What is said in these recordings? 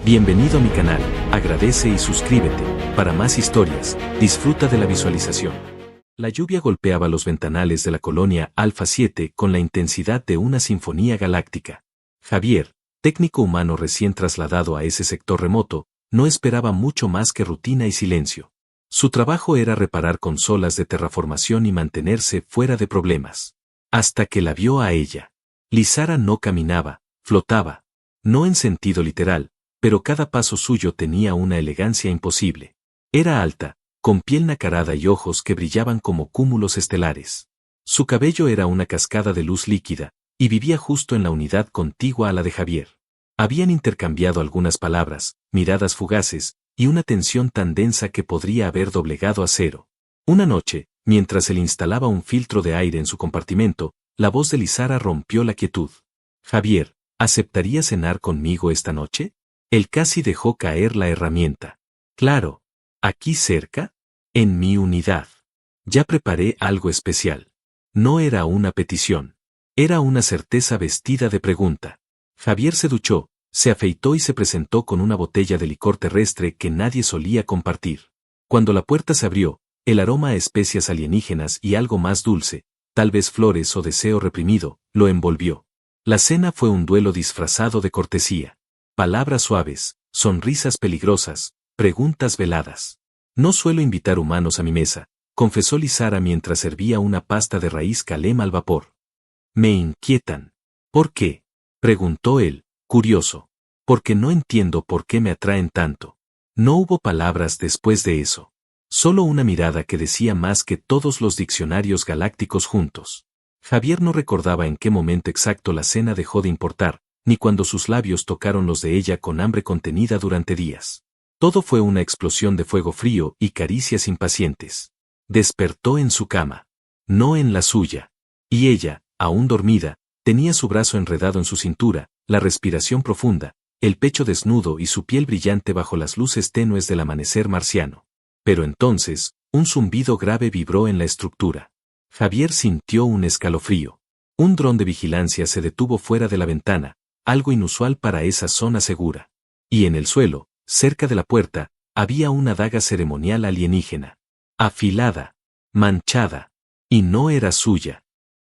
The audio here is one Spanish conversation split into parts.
Bienvenido a mi canal, agradece y suscríbete. Para más historias, disfruta de la visualización. La lluvia golpeaba los ventanales de la colonia Alfa 7 con la intensidad de una sinfonía galáctica. Javier, técnico humano recién trasladado a ese sector remoto, no esperaba mucho más que rutina y silencio. Su trabajo era reparar consolas de terraformación y mantenerse fuera de problemas. Hasta que la vio a ella. Lizara no caminaba, flotaba. No en sentido literal, pero cada paso suyo tenía una elegancia imposible. Era alta, con piel nacarada y ojos que brillaban como cúmulos estelares. Su cabello era una cascada de luz líquida, y vivía justo en la unidad contigua a la de Javier. Habían intercambiado algunas palabras, miradas fugaces, y una tensión tan densa que podría haber doblegado acero. Una noche, mientras él instalaba un filtro de aire en su compartimento, la voz de Lizara rompió la quietud. «Javier, ¿aceptaría cenar conmigo esta noche?» Él casi dejó caer la herramienta. «Claro. ¿Aquí cerca? En mi unidad. Ya preparé algo especial». No era una petición. Era una certeza vestida de pregunta. Javier se duchó, se afeitó y se presentó con una botella de licor terrestre que nadie solía compartir. Cuando la puerta se abrió, el aroma a especias alienígenas y algo más dulce, tal vez flores o deseo reprimido, lo envolvió. La cena fue un duelo disfrazado de cortesía. Palabras suaves, sonrisas peligrosas, preguntas veladas. «No suelo invitar humanos a mi mesa», confesó Lizara mientras servía una pasta de raíz calema al vapor. «Me inquietan». «¿Por qué?», preguntó él, curioso. «Porque no entiendo por qué me atraen tanto». No hubo palabras después de eso. Solo una mirada que decía más que todos los diccionarios galácticos juntos. Javier no recordaba en qué momento exacto la cena dejó de importar, ni cuando sus labios tocaron los de ella con hambre contenida durante días. Todo fue una explosión de fuego frío y caricias impacientes. Despertó en su cama. No en la suya. Y ella, aún dormida, tenía su brazo enredado en su cintura, la respiración profunda, el pecho desnudo y su piel brillante bajo las luces tenues del amanecer marciano. Pero entonces, un zumbido grave vibró en la estructura. Javier sintió un escalofrío. Un dron de vigilancia se detuvo fuera de la ventana, algo inusual para esa zona segura. Y en el suelo, cerca de la puerta, había una daga ceremonial alienígena. Afilada, manchada, y no era suya.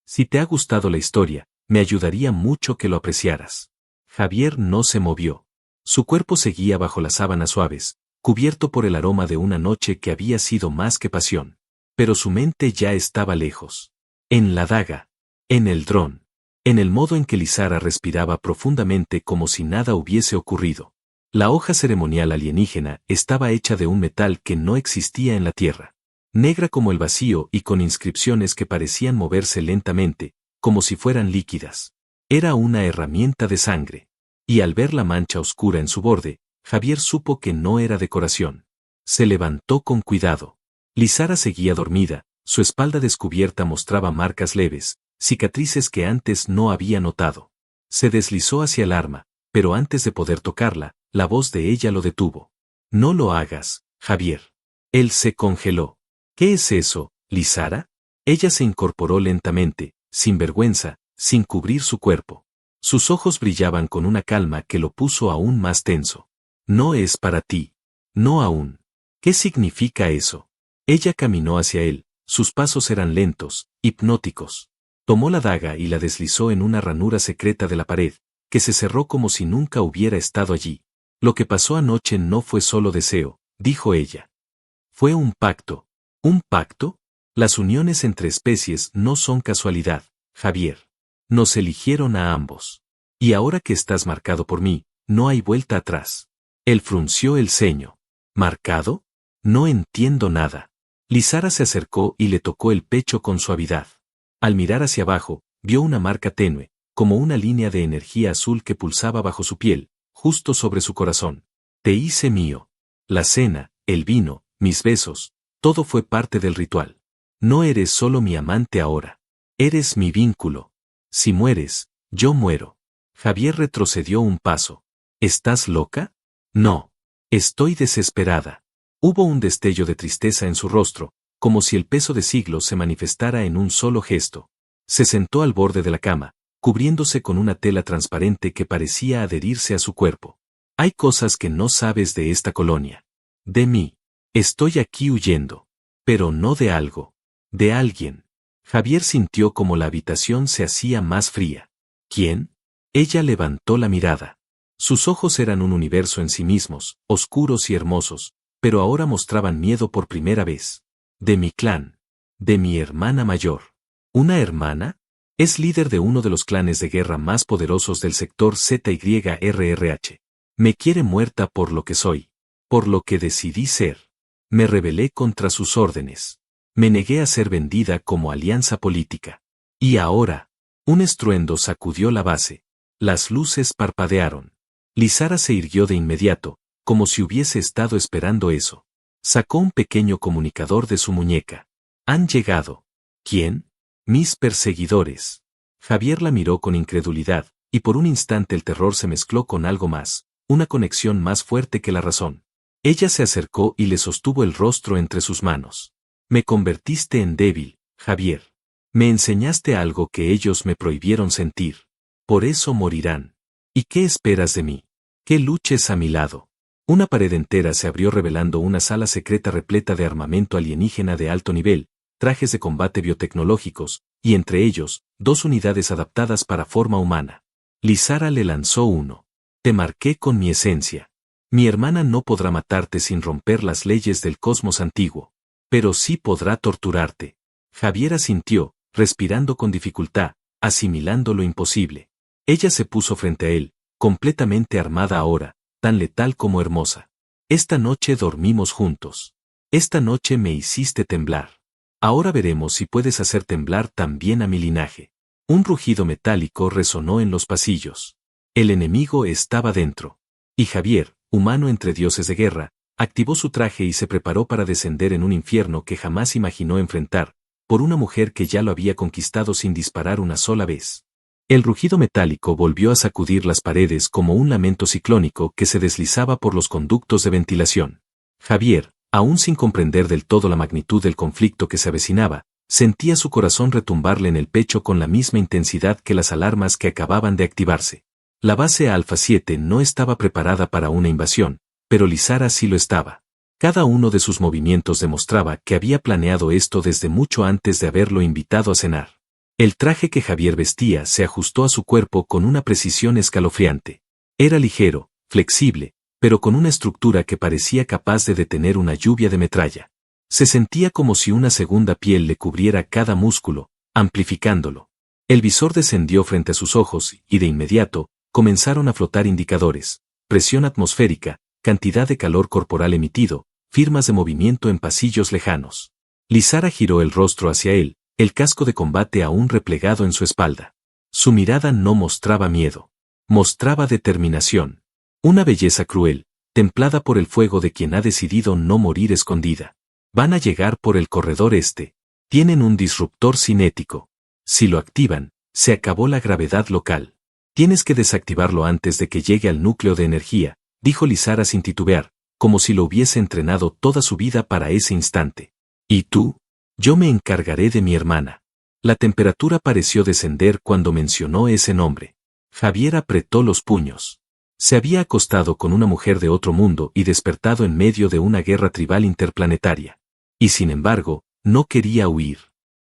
«Si te ha gustado la historia, me ayudaría mucho que lo apreciaras». Javier no se movió. Su cuerpo seguía bajo las sábanas suaves, cubierto por el aroma de una noche que había sido más que pasión. Pero su mente ya estaba lejos. En la daga. En el dron. En el modo en que Lizara respiraba profundamente como si nada hubiese ocurrido. La hoja ceremonial alienígena estaba hecha de un metal que no existía en la Tierra. Negra como el vacío y con inscripciones que parecían moverse lentamente, como si fueran líquidas. Era una herramienta de sangre. Y al ver la mancha oscura en su borde, Javier supo que no era decoración. Se levantó con cuidado. Lizara seguía dormida, su espalda descubierta mostraba marcas leves, cicatrices que antes no había notado. Se deslizó hacia el arma, pero antes de poder tocarla, la voz de ella lo detuvo. «No lo hagas, Javier». Él se congeló. «¿Qué es eso, Lizara?» Ella se incorporó lentamente, sin vergüenza, sin cubrir su cuerpo. Sus ojos brillaban con una calma que lo puso aún más tenso. «No es para ti. No aún». «¿Qué significa eso?» Ella caminó hacia él, sus pasos eran lentos, hipnóticos. Tomó la daga y la deslizó en una ranura secreta de la pared, que se cerró como si nunca hubiera estado allí. «Lo que pasó anoche no fue solo deseo», dijo ella. «Fue un pacto». «¿Un pacto?» Las uniones entre especies no son casualidad, Javier. Nos eligieron a ambos. Y ahora que estás marcado por mí, no hay vuelta atrás. Él frunció el ceño. ¿Marcado? No entiendo nada. Lizara se acercó y le tocó el pecho con suavidad. Al mirar hacia abajo, vio una marca tenue, como una línea de energía azul que pulsaba bajo su piel, justo sobre su corazón. Te hice mío. La cena, el vino, mis besos, todo fue parte del ritual. No eres solo mi amante ahora. Eres mi vínculo. Si mueres, yo muero. Javier retrocedió un paso. ¿Estás loca? No. Estoy desesperada. Hubo un destello de tristeza en su rostro, como si el peso de siglos se manifestara en un solo gesto. Se sentó al borde de la cama, cubriéndose con una tela transparente que parecía adherirse a su cuerpo. Hay cosas que no sabes de esta colonia. De mí. Estoy aquí huyendo. Pero no de algo. De alguien. Javier sintió como la habitación se hacía más fría. ¿Quién? Ella levantó la mirada. Sus ojos eran un universo en sí mismos, oscuros y hermosos, pero ahora mostraban miedo por primera vez. De mi clan. De mi hermana mayor. ¿Una hermana? Es líder de uno de los clanes de guerra más poderosos del sector ZYRRH. Me quiere muerta por lo que soy. Por lo que decidí ser. Me rebelé contra sus órdenes. Me negué a ser vendida como alianza política. Y ahora, un estruendo sacudió la base. Las luces parpadearon. Lisara se irguió de inmediato, como si hubiese estado esperando eso. Sacó un pequeño comunicador de su muñeca. Han llegado. ¿Quién? Mis perseguidores. Javier la miró con incredulidad, y por un instante el terror se mezcló con algo más, una conexión más fuerte que la razón. Ella se acercó y le sostuvo el rostro entre sus manos. Me convertiste en débil, Javier. Me enseñaste algo que ellos me prohibieron sentir. Por eso morirán. ¿Y qué esperas de mí? Que luches a mi lado. Una pared entera se abrió revelando una sala secreta repleta de armamento alienígena de alto nivel, trajes de combate biotecnológicos, y entre ellos, 2 unidades adaptadas para forma humana. Lisara le lanzó uno. Te marqué con mi esencia. Mi hermana no podrá matarte sin romper las leyes del cosmos antiguo. Pero sí podrá torturarte. Javier asintió, respirando con dificultad, asimilando lo imposible. Ella se puso frente a él, completamente armada ahora, tan letal como hermosa. Esta noche dormimos juntos. Esta noche me hiciste temblar. Ahora veremos si puedes hacer temblar también a mi linaje. Un rugido metálico resonó en los pasillos. El enemigo estaba dentro. Y Javier, humano entre dioses de guerra, activó su traje y se preparó para descender en un infierno que jamás imaginó enfrentar, por una mujer que ya lo había conquistado sin disparar una sola vez. El rugido metálico volvió a sacudir las paredes como un lamento ciclónico que se deslizaba por los conductos de ventilación. Javier, aún sin comprender del todo la magnitud del conflicto que se avecinaba, sentía su corazón retumbarle en el pecho con la misma intensidad que las alarmas que acababan de activarse. La base Alpha 7 no estaba preparada para una invasión, pero Lisara sí lo estaba. Cada uno de sus movimientos demostraba que había planeado esto desde mucho antes de haberlo invitado a cenar. El traje que Javier vestía se ajustó a su cuerpo con una precisión escalofriante. Era ligero, flexible, pero con una estructura que parecía capaz de detener una lluvia de metralla. Se sentía como si una segunda piel le cubriera cada músculo, amplificándolo. El visor descendió frente a sus ojos y de inmediato comenzaron a flotar indicadores, presión atmosférica, cantidad de calor corporal emitido, firmas de movimiento en pasillos lejanos. Lisara giró el rostro hacia él, el casco de combate aún replegado en su espalda. Su mirada no mostraba miedo. Mostraba determinación. Una belleza cruel, templada por el fuego de quien ha decidido no morir escondida. Van a llegar por el corredor este. Tienen un disruptor cinético. Si lo activan, se acabó la gravedad local. Tienes que desactivarlo antes de que llegue al núcleo de energía, dijo Lisara sin titubear, como si lo hubiese entrenado toda su vida para ese instante. ¿Y tú? Yo me encargaré de mi hermana. La temperatura pareció descender cuando mencionó ese nombre. Javier apretó los puños. Se había acostado con una mujer de otro mundo y despertado en medio de una guerra tribal interplanetaria. Y sin embargo, no quería huir.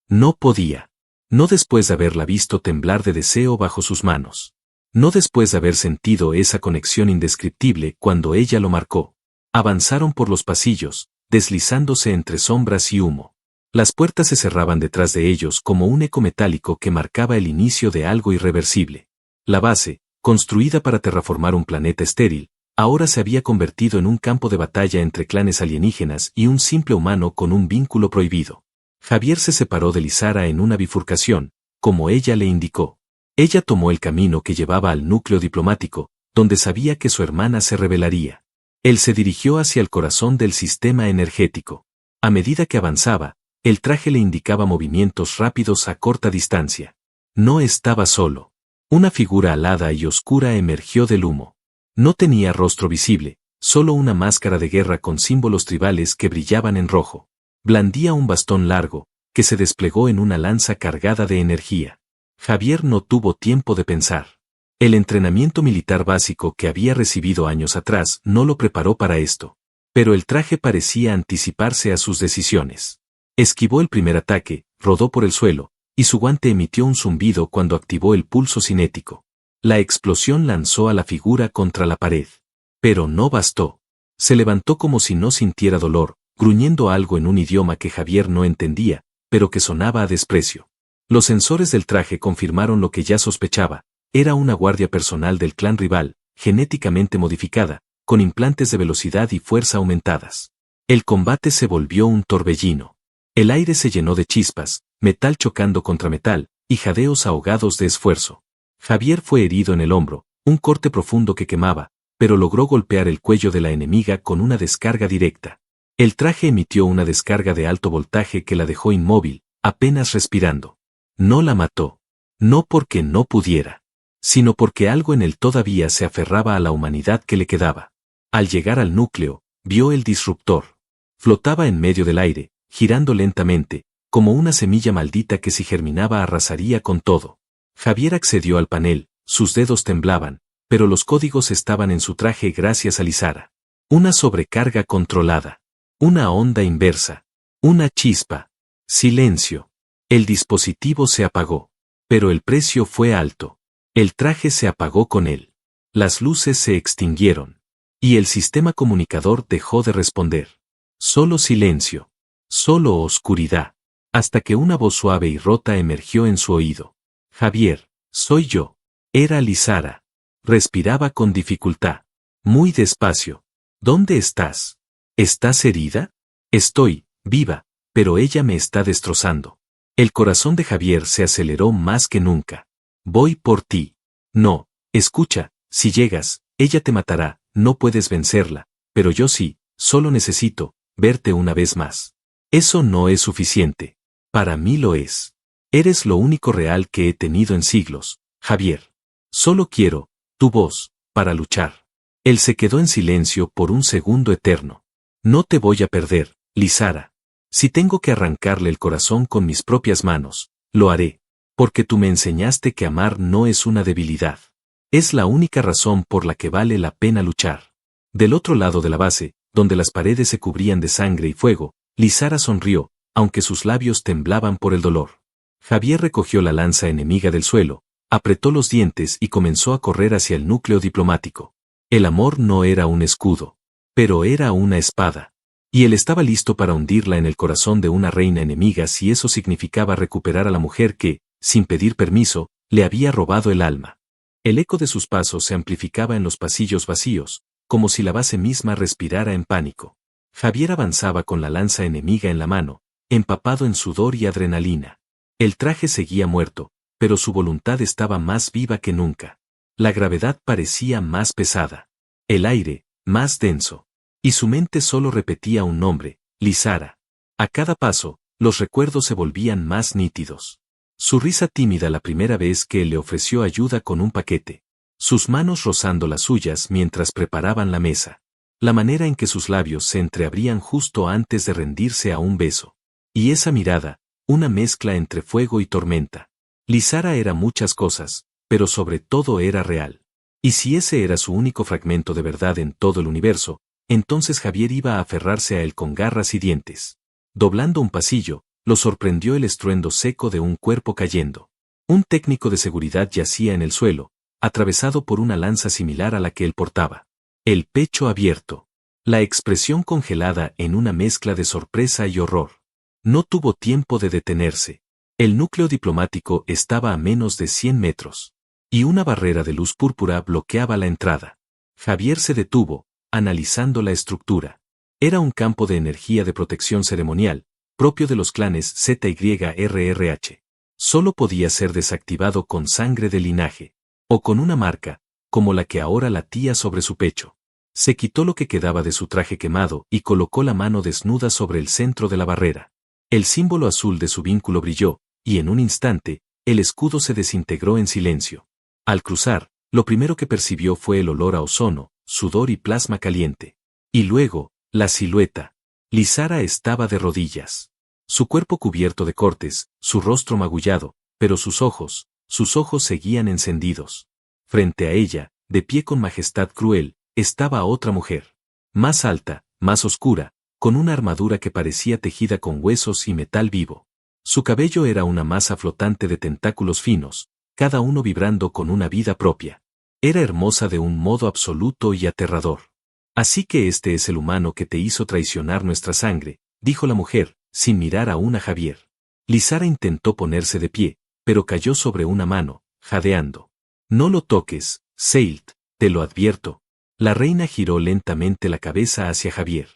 No podía. No después de haberla visto temblar de deseo bajo sus manos. No después de haber sentido esa conexión indescriptible cuando ella lo marcó. Avanzaron por los pasillos, deslizándose entre sombras y humo. Las puertas se cerraban detrás de ellos como un eco metálico que marcaba el inicio de algo irreversible. La base, construida para terraformar un planeta estéril, ahora se había convertido en un campo de batalla entre clanes alienígenas y un simple humano con un vínculo prohibido. Javier se separó de Lisara en una bifurcación, como ella le indicó. Ella tomó el camino que llevaba al núcleo diplomático, donde sabía que su hermana se rebelaría. Él se dirigió hacia el corazón del sistema energético. A medida que avanzaba, el traje le indicaba movimientos rápidos a corta distancia. No estaba solo. Una figura alada y oscura emergió del humo. No tenía rostro visible, solo una máscara de guerra con símbolos tribales que brillaban en rojo. Blandía un bastón largo, que se desplegó en una lanza cargada de energía. Javier no tuvo tiempo de pensar. El entrenamiento militar básico que había recibido años atrás no lo preparó para esto. Pero el traje parecía anticiparse a sus decisiones. Esquivó el primer ataque, rodó por el suelo, y su guante emitió un zumbido cuando activó el pulso cinético. La explosión lanzó a la figura contra la pared. Pero no bastó. Se levantó como si no sintiera dolor, gruñendo algo en un idioma que Javier no entendía, pero que sonaba a desprecio. Los sensores del traje confirmaron lo que ya sospechaba. Era una guardia personal del clan rival, genéticamente modificada, con implantes de velocidad y fuerza aumentadas. El combate se volvió un torbellino. El aire se llenó de chispas, metal chocando contra metal, y jadeos ahogados de esfuerzo. Javier fue herido en el hombro, un corte profundo que quemaba, pero logró golpear el cuello de la enemiga con una descarga directa. El traje emitió una descarga de alto voltaje que la dejó inmóvil, apenas respirando. No la mató. No porque no pudiera, sino porque algo en él todavía se aferraba a la humanidad que le quedaba. Al llegar al núcleo, vio el disruptor. Flotaba en medio del aire, girando lentamente, como una semilla maldita que si germinaba arrasaría con todo. Javier accedió al panel, sus dedos temblaban, pero los códigos estaban en su traje gracias a Lizara. Una sobrecarga controlada. Una onda inversa. Una chispa. Silencio. El dispositivo se apagó. Pero el precio fue alto. El traje se apagó con él. Las luces se extinguieron. Y el sistema comunicador dejó de responder. Solo silencio. Solo oscuridad. Hasta que una voz suave y rota emergió en su oído. Javier, soy yo. Era Lizara. Respiraba con dificultad. Muy despacio. ¿Dónde estás? ¿Estás herida? Estoy, viva, pero ella me está destrozando. El corazón de Javier se aceleró más que nunca. Voy por ti. No, escucha, si llegas, ella te matará, no puedes vencerla, pero yo sí, solo necesito verte una vez más. Eso no es suficiente. Para mí lo es. Eres lo único real que he tenido en siglos, Javier. Solo quiero tu voz para luchar. Él se quedó en silencio por un segundo eterno. No te voy a perder, Lizara. Si tengo que arrancarle el corazón con mis propias manos, lo haré, porque tú me enseñaste que amar no es una debilidad. Es la única razón por la que vale la pena luchar. Del otro lado de la base, donde las paredes se cubrían de sangre y fuego, Lizara sonrió, aunque sus labios temblaban por el dolor. Javier recogió la lanza enemiga del suelo, apretó los dientes y comenzó a correr hacia el núcleo diplomático. El amor no era un escudo, pero era una espada. Y él estaba listo para hundirla en el corazón de una reina enemiga si eso significaba recuperar a la mujer que, sin pedir permiso, le había robado el alma. El eco de sus pasos se amplificaba en los pasillos vacíos, como si la base misma respirara en pánico. Javier avanzaba con la lanza enemiga en la mano, empapado en sudor y adrenalina. El traje seguía muerto, pero su voluntad estaba más viva que nunca. La gravedad parecía más pesada. El aire, más denso. Y su mente solo repetía un nombre, Lizara. A cada paso, los recuerdos se volvían más nítidos. Su risa tímida la primera vez que él le ofreció ayuda con un paquete. Sus manos rozando las suyas mientras preparaban la mesa. La manera en que sus labios se entreabrían justo antes de rendirse a un beso. Y esa mirada, una mezcla entre fuego y tormenta. Lizara era muchas cosas, pero sobre todo era real. Y si ese era su único fragmento de verdad en todo el universo, entonces Javier iba a aferrarse a él con garras y dientes. Doblando un pasillo, lo sorprendió el estruendo seco de un cuerpo cayendo. Un técnico de seguridad yacía en el suelo, atravesado por una lanza similar a la que él portaba. El pecho abierto. La expresión congelada en una mezcla de sorpresa y horror. No tuvo tiempo de detenerse. El núcleo diplomático estaba a menos de 100 metros. Y una barrera de luz púrpura bloqueaba la entrada. Javier se detuvo, analizando la estructura. Era un campo de energía de protección ceremonial, propio de los clanes ZYRRH. Solo podía ser desactivado con sangre de linaje, o con una marca, como la que ahora latía sobre su pecho. Se quitó lo que quedaba de su traje quemado y colocó la mano desnuda sobre el centro de la barrera. El símbolo azul de su vínculo brilló, y en un instante, el escudo se desintegró en silencio. Al cruzar, lo primero que percibió fue el olor a ozono, sudor y plasma caliente. Y luego, la silueta. Lizara estaba de rodillas. Su cuerpo cubierto de cortes, su rostro magullado, pero sus ojos seguían encendidos. Frente a ella, de pie con majestad cruel, estaba otra mujer. Más alta, más oscura, con una armadura que parecía tejida con huesos y metal vivo. Su cabello era una masa flotante de tentáculos finos, cada uno vibrando con una vida propia. Era hermosa de un modo absoluto y aterrador. Así que este es el humano que te hizo traicionar nuestra sangre, dijo la mujer, sin mirar aún a Javier. Lizara intentó ponerse de pie, pero cayó sobre una mano, jadeando. No lo toques, Seilt, te lo advierto. La reina giró lentamente la cabeza hacia Javier.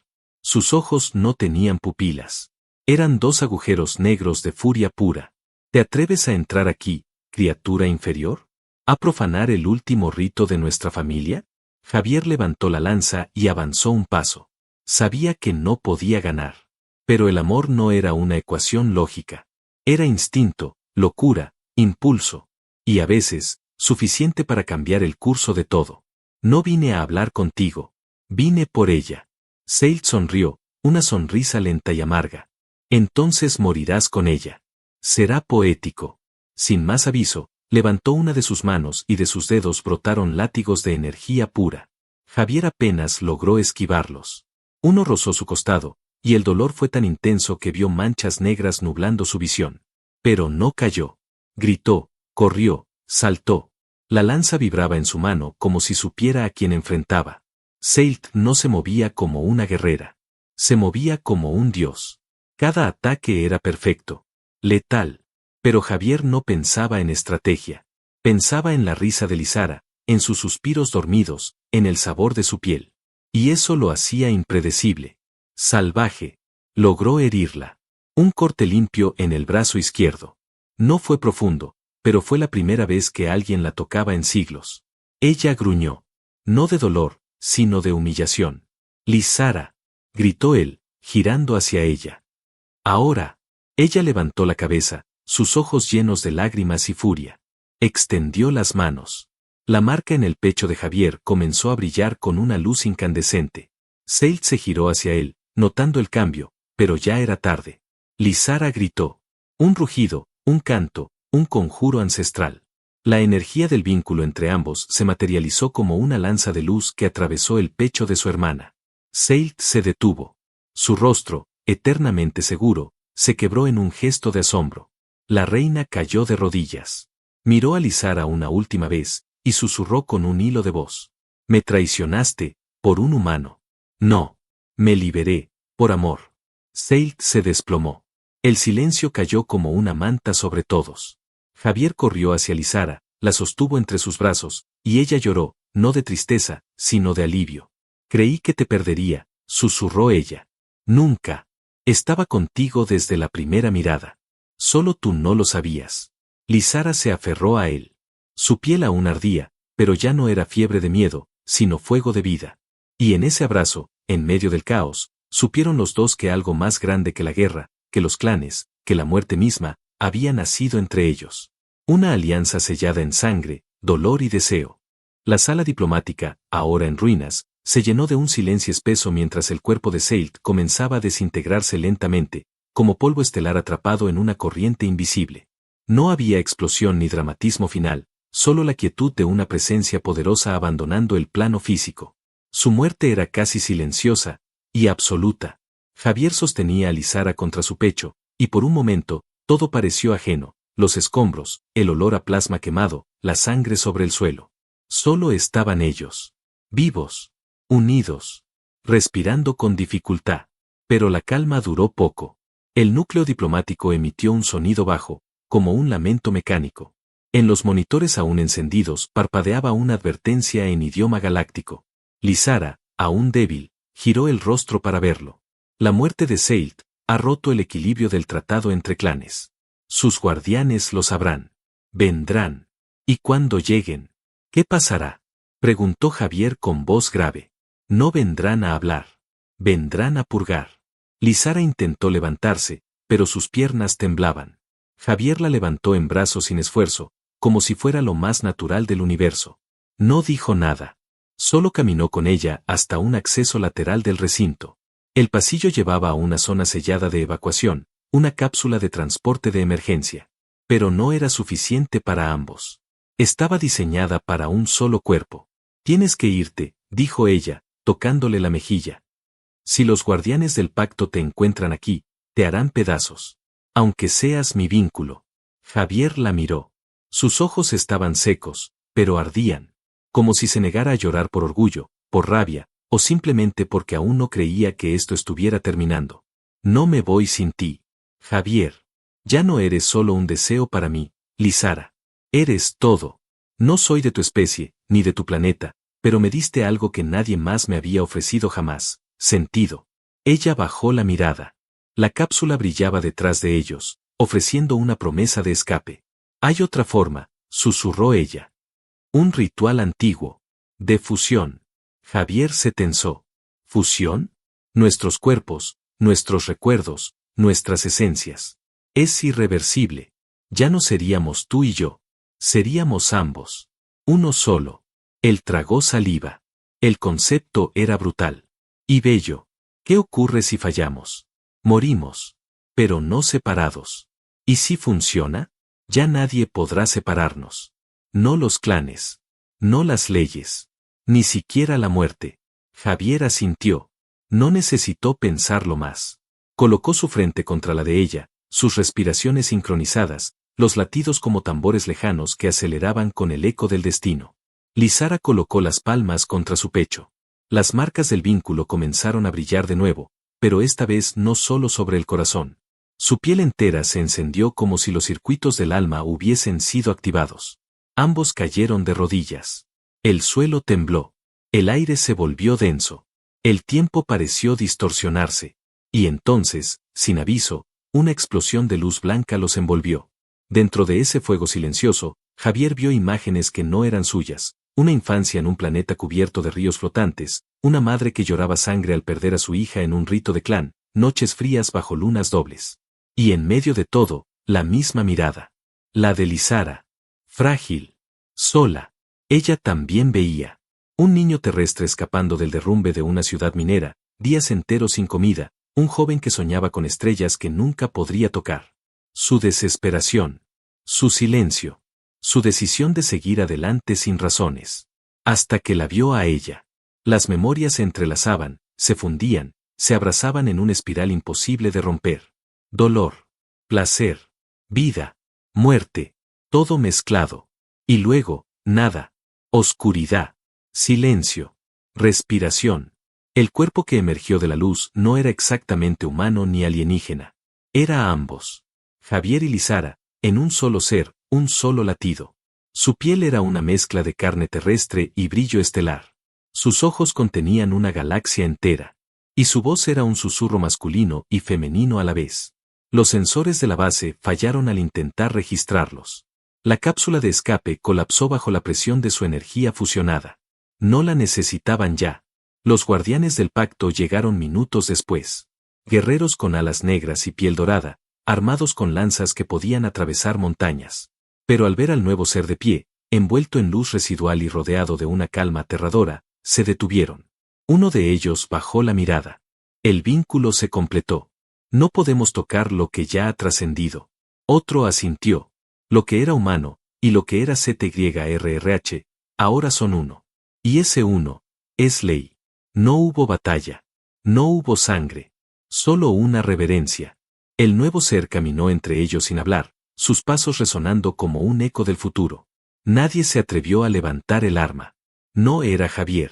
Sus ojos no tenían pupilas. Eran dos agujeros negros de furia pura. ¿Te atreves a entrar aquí, criatura inferior? ¿A profanar el último rito de nuestra familia? Javier levantó la lanza y avanzó un paso. Sabía que no podía ganar. Pero el amor no era una ecuación lógica. Era instinto, locura, impulso. Y a veces, suficiente para cambiar el curso de todo. No vine a hablar contigo. Vine por ella. Seilt sonrió, una sonrisa lenta y amarga. Entonces morirás con ella. Será poético. Sin más aviso, levantó una de sus manos y de sus dedos brotaron látigos de energía pura. Javier apenas logró esquivarlos. Uno rozó su costado, y el dolor fue tan intenso que vio manchas negras nublando su visión. Pero no cayó. Gritó, corrió, saltó. La lanza vibraba en su mano como si supiera a quién enfrentaba. Seilt no se movía como una guerrera. Se movía como un dios. Cada ataque era perfecto. Letal. Pero Javier no pensaba en estrategia. Pensaba en la risa de Lizara, en sus suspiros dormidos, en el sabor de su piel. Y eso lo hacía impredecible. Salvaje. Logró herirla. Un corte limpio en el brazo izquierdo. No fue profundo, pero fue la primera vez que alguien la tocaba en siglos. Ella gruñó. No de dolor, sino de humillación. Lizara, gritó él, girando hacia ella. Ahora. Ella levantó la cabeza, sus ojos llenos de lágrimas y furia. Extendió las manos. La marca en el pecho de Javier comenzó a brillar con una luz incandescente. Seilt se giró hacia él, notando el cambio, pero ya era tarde. Lizara gritó. Un rugido, un canto, un conjuro ancestral. La energía del vínculo entre ambos se materializó como una lanza de luz que atravesó el pecho de su hermana. Seilt se detuvo. Su rostro, eternamente seguro, se quebró en un gesto de asombro. La reina cayó de rodillas. Miró a Lizara una última vez, y susurró con un hilo de voz. Me traicionaste, por un humano. No. Me liberé, por amor. Seilt se desplomó. El silencio cayó como una manta sobre todos. Javier corrió hacia Lizara, la sostuvo entre sus brazos, y ella lloró, no de tristeza, sino de alivio. Creí que te perdería, susurró ella. Nunca. Estaba contigo desde la primera mirada. Solo tú no lo sabías. Lizara se aferró a él. Su piel aún ardía, pero ya no era fiebre de miedo, sino fuego de vida. Y en ese abrazo, en medio del caos, supieron los dos que algo más grande que la guerra, que los clanes, que la muerte misma, había nacido entre ellos. Una alianza sellada en sangre, dolor y deseo. La sala diplomática, ahora en ruinas, se llenó de un silencio espeso mientras el cuerpo de Seilt comenzaba a desintegrarse lentamente, como polvo estelar atrapado en una corriente invisible. No había explosión ni dramatismo final, solo la quietud de una presencia poderosa abandonando el plano físico. Su muerte era casi silenciosa y absoluta. Javier sostenía a Lizara contra su pecho, y por un momento, todo pareció ajeno, los escombros, el olor a plasma quemado, la sangre sobre el suelo. Solo estaban ellos. Vivos. Unidos. Respirando con dificultad. Pero la calma duró poco. El núcleo diplomático emitió un sonido bajo, como un lamento mecánico. En los monitores aún encendidos parpadeaba una advertencia en idioma galáctico. Lizara, aún débil, giró el rostro para verlo. La muerte de Seilt ha roto el equilibrio del tratado entre clanes. Sus guardianes lo sabrán. Vendrán. ¿Y cuando lleguen? ¿Qué pasará? Preguntó Javier con voz grave. No vendrán a hablar. Vendrán a purgar. Lizara intentó levantarse, pero sus piernas temblaban. Javier la levantó en brazos sin esfuerzo, como si fuera lo más natural del universo. No dijo nada. Solo caminó con ella hasta un acceso lateral del recinto. El pasillo llevaba a una zona sellada de evacuación, una cápsula de transporte de emergencia. Pero no era suficiente para ambos. Estaba diseñada para un solo cuerpo. Tienes que irte, dijo ella, tocándole la mejilla. Si los guardianes del pacto te encuentran aquí, te harán pedazos. Aunque seas mi vínculo. Javier la miró. Sus ojos estaban secos, pero ardían. Como si se negara a llorar por orgullo, por rabia, o simplemente porque aún no creía que esto estuviera terminando. No me voy sin ti. Javier. Ya no eres solo un deseo para mí, Lizara. Eres todo. No soy de tu especie, ni de tu planeta, pero me diste algo que nadie más me había ofrecido jamás, sentido. Ella bajó la mirada. La cápsula brillaba detrás de ellos, ofreciendo una promesa de escape. Hay otra forma, susurró ella. Un ritual antiguo. De fusión. Javier se tensó. ¿Fusión? Nuestros cuerpos, nuestros recuerdos, nuestras esencias. Es irreversible. Ya no seríamos tú y yo. Seríamos ambos. Uno solo. Él tragó saliva. El concepto era brutal. Y bello. ¿Qué ocurre si fallamos? Morimos. Pero no separados. ¿Y si funciona? Ya nadie podrá separarnos. No los clanes. No las leyes. Ni siquiera la muerte. Javier asintió. No necesitó pensarlo más. Colocó su frente contra la de ella, sus respiraciones sincronizadas, los latidos como tambores lejanos que aceleraban con el eco del destino. Lizara colocó las palmas contra su pecho. Las marcas del vínculo comenzaron a brillar de nuevo, pero esta vez no solo sobre el corazón. Su piel entera se encendió como si los circuitos del alma hubiesen sido activados. Ambos cayeron de rodillas. El suelo tembló. El aire se volvió denso. El tiempo pareció distorsionarse. Y entonces, sin aviso, una explosión de luz blanca los envolvió. Dentro de ese fuego silencioso, Javier vio imágenes que no eran suyas. Una infancia en un planeta cubierto de ríos flotantes, una madre que lloraba sangre al perder a su hija en un rito de clan, noches frías bajo lunas dobles. Y en medio de todo, la misma mirada. La de Lizara. Frágil. Sola. Ella también veía. Un niño terrestre escapando del derrumbe de una ciudad minera, días enteros sin comida, un joven que soñaba con estrellas que nunca podría tocar. Su desesperación. Su silencio. Su decisión de seguir adelante sin razones. Hasta que la vio a ella. Las memorias se entrelazaban, se fundían, se abrazaban en una espiral imposible de romper. Dolor. Placer. Vida. Muerte. Todo mezclado. Y luego, nada. Oscuridad. Silencio. Respiración. El cuerpo que emergió de la luz no era exactamente humano ni alienígena. Era ambos. Javier y Lizara, en un solo ser, un solo latido. Su piel era una mezcla de carne terrestre y brillo estelar. Sus ojos contenían una galaxia entera. Y su voz era un susurro masculino y femenino a la vez. Los sensores de la base fallaron al intentar registrarlos. La cápsula de escape colapsó bajo la presión de su energía fusionada. No la necesitaban ya. Los guardianes del pacto llegaron minutos después. Guerreros con alas negras y piel dorada, armados con lanzas que podían atravesar montañas. Pero al ver al nuevo ser de pie, envuelto en luz residual y rodeado de una calma aterradora, se detuvieron. Uno de ellos bajó la mirada. El vínculo se completó. No podemos tocar lo que ya ha trascendido. Otro asintió. Lo que era humano, y lo que era ZYRRH, ahora son uno. Y ese uno, es ley. No hubo batalla. No hubo sangre. Solo una reverencia. El nuevo ser caminó entre ellos sin hablar, sus pasos resonando como un eco del futuro. Nadie se atrevió a levantar el arma. No era Javier.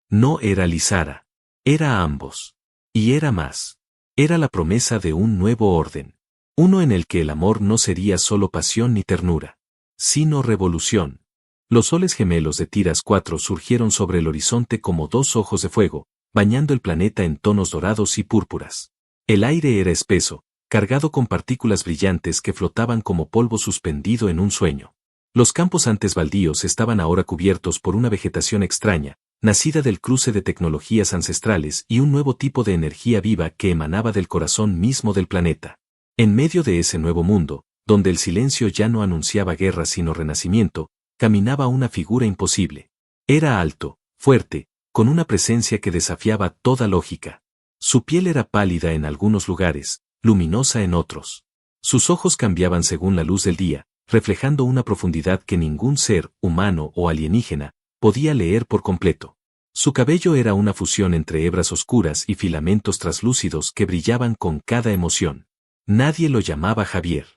No era Lizara. Era ambos. Y era más. Era la promesa de un nuevo orden. Uno en el que el amor no sería solo pasión ni ternura, sino revolución. Los soles gemelos de Tiras 4 surgieron sobre el horizonte como dos ojos de fuego, bañando el planeta en tonos dorados y púrpuras. El aire era espeso, cargado con partículas brillantes que flotaban como polvo suspendido en un sueño. Los campos antes baldíos estaban ahora cubiertos por una vegetación extraña, nacida del cruce de tecnologías ancestrales y un nuevo tipo de energía viva que emanaba del corazón mismo del planeta. En medio de ese nuevo mundo, donde el silencio ya no anunciaba guerra sino renacimiento, caminaba una figura imposible. Era alto, fuerte, con una presencia que desafiaba toda lógica. Su piel era pálida en algunos lugares, luminosa en otros. Sus ojos cambiaban según la luz del día, reflejando una profundidad que ningún ser, humano o alienígena, podía leer por completo. Su cabello era una fusión entre hebras oscuras y filamentos traslúcidos que brillaban con cada emoción. Nadie lo llamaba Javier.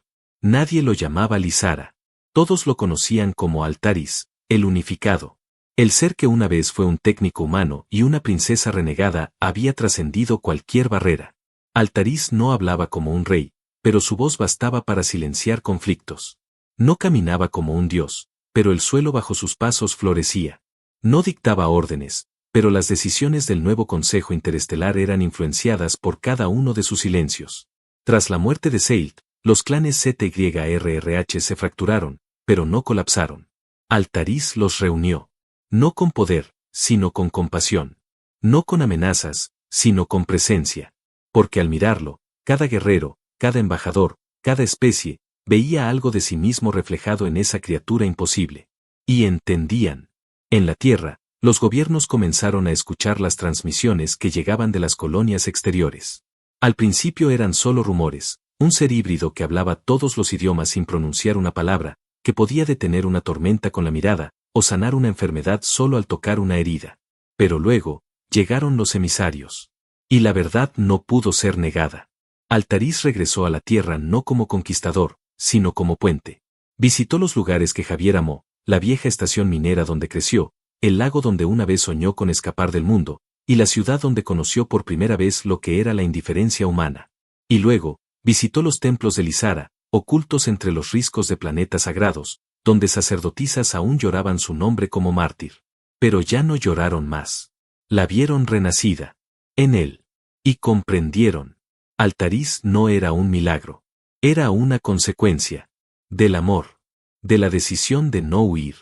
Nadie lo llamaba Lizara. Todos lo conocían como Altariz, el unificado. El ser que una vez fue un técnico humano y una princesa renegada había trascendido cualquier barrera. Altariz no hablaba como un rey, pero su voz bastaba para silenciar conflictos. No caminaba como un dios, pero el suelo bajo sus pasos florecía. No dictaba órdenes, pero las decisiones del nuevo Consejo Interestelar eran influenciadas por cada uno de sus silencios. Tras la muerte de Seilt, los clanes ZYRRH se fracturaron, pero no colapsaron. Altariz los reunió. No con poder, sino con compasión. No con amenazas, sino con presencia. Porque al mirarlo, cada guerrero, cada embajador, cada especie, veía algo de sí mismo reflejado en esa criatura imposible. Y entendían. En la Tierra, los gobiernos comenzaron a escuchar las transmisiones que llegaban de las colonias exteriores. Al principio eran solo rumores, un ser híbrido que hablaba todos los idiomas sin pronunciar una palabra, que podía detener una tormenta con la mirada, o sanar una enfermedad solo al tocar una herida. Pero luego, llegaron los emisarios. Y la verdad no pudo ser negada. Altariz regresó a la Tierra no como conquistador, sino como puente. Visitó los lugares que Javier amó, la vieja estación minera donde creció, el lago donde una vez soñó con escapar del mundo, y la ciudad donde conoció por primera vez lo que era la indiferencia humana. Y luego, visitó los templos de Lizara, ocultos entre los riscos de planetas sagrados, donde sacerdotisas aún lloraban su nombre como mártir. Pero ya no lloraron más. La vieron renacida. En él. Y comprendieron. Altariz no era un milagro. Era una consecuencia. Del amor. De la decisión de no huir.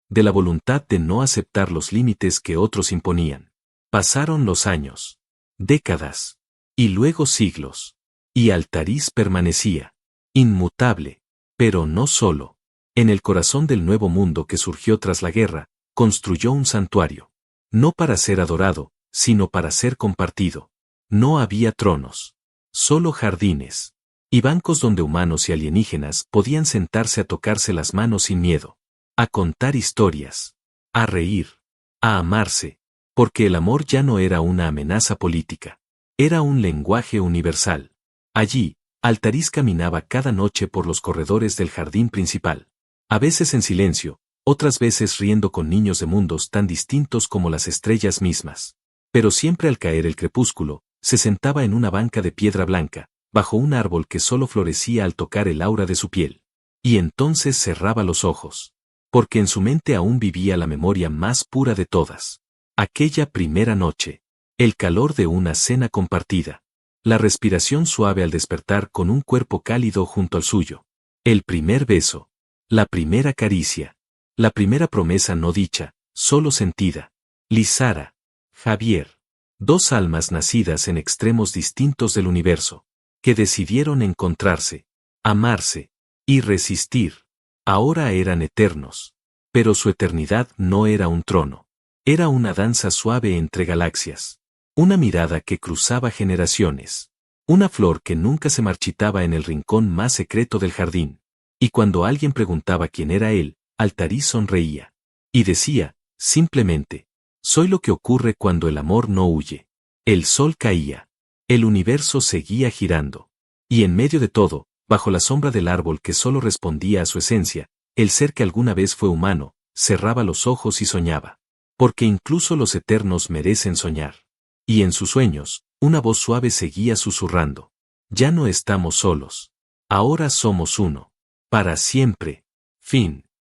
De la voluntad de no aceptar los límites que otros imponían. Pasaron los años. Décadas. Y luego siglos. Y Altariz permanecía. Inmutable. Pero no solo. En el corazón del nuevo mundo que surgió tras la guerra, construyó un santuario. No para ser adorado, sino para ser compartido. No había tronos. Solo jardines. Y bancos donde humanos y alienígenas podían sentarse a tocarse las manos sin miedo. A contar historias. A reír. A amarse. Porque el amor ya no era una amenaza política. Era un lenguaje universal. Allí, Altariz caminaba cada noche por los corredores del jardín principal. A veces en silencio, otras veces riendo con niños de mundos tan distintos como las estrellas mismas. Pero siempre al caer el crepúsculo, se sentaba en una banca de piedra blanca, bajo un árbol que solo florecía al tocar el aura de su piel. Y entonces cerraba los ojos. Porque en su mente aún vivía la memoria más pura de todas. Aquella primera noche. El calor de una cena compartida. La respiración suave al despertar con un cuerpo cálido junto al suyo. El primer beso. La primera caricia. La primera promesa no dicha, solo sentida. Lizara. Javier. Dos almas nacidas en extremos distintos del universo. Que decidieron encontrarse. Amarse. Y resistir. Ahora eran eternos. Pero su eternidad no era un trono. Era una danza suave entre galaxias. Una mirada que cruzaba generaciones. Una flor que nunca se marchitaba en el rincón más secreto del jardín. Y cuando alguien preguntaba quién era él, Altariz sonreía. Y decía, simplemente, soy lo que ocurre cuando el amor no huye. El sol caía. El universo seguía girando. Y en medio de todo, bajo la sombra del árbol que solo respondía a su esencia, el ser que alguna vez fue humano, cerraba los ojos y soñaba. Porque incluso los eternos merecen soñar. Y en sus sueños, una voz suave seguía susurrando. Ya no estamos solos. Ahora somos uno. Para siempre. Fin.